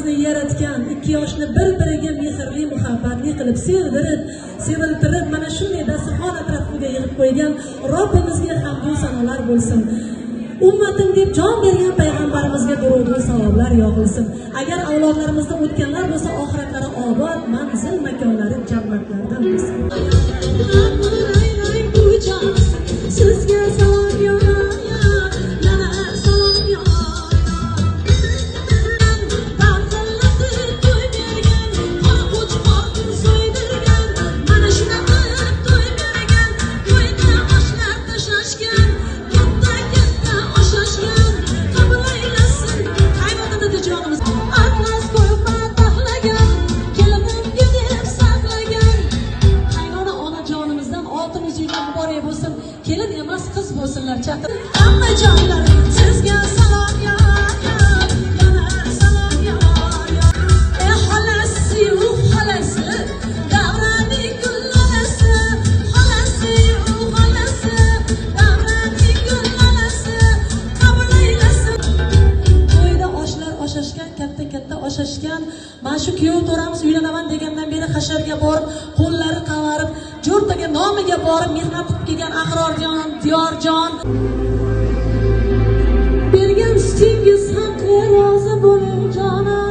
bizni yaratgan, ikki yoshni bir-biriga mehrli, muhabbatli qilib seviltirib, mana shunday dasturxon atrofiga yig'ib qo'ygan Robbimizga hamd va sanolar bo'lsin. Ummatim deb jon bergan payg'ambarimizga durud va savoblar yog'ilsin. Agar avlodlarimizda o'tganlar bo'lsa, oxiratlari obod, manzil makonlari jannatlardan bo'lsin. Sizga salom yo kelin emas qiz bo'lsinlar chaqir. Hamma jonlarim sizga salom yo yana salom yo xolasi u xolasi davrani gullanasi xolasi u xolasi davrani gullanasi qabul aylasin. To'yda oshlar oshashgan, katta oshashgan. Mana shu kuyov to'ramiz uylanaman degandan beri hasharga borib, qo'llari qavarib, jo'rtaga nomiga borib mehnat qilib kelgan Ahrorjon, Diyorjon. Bergan sutingiz haqli rozi bo'ling jonim.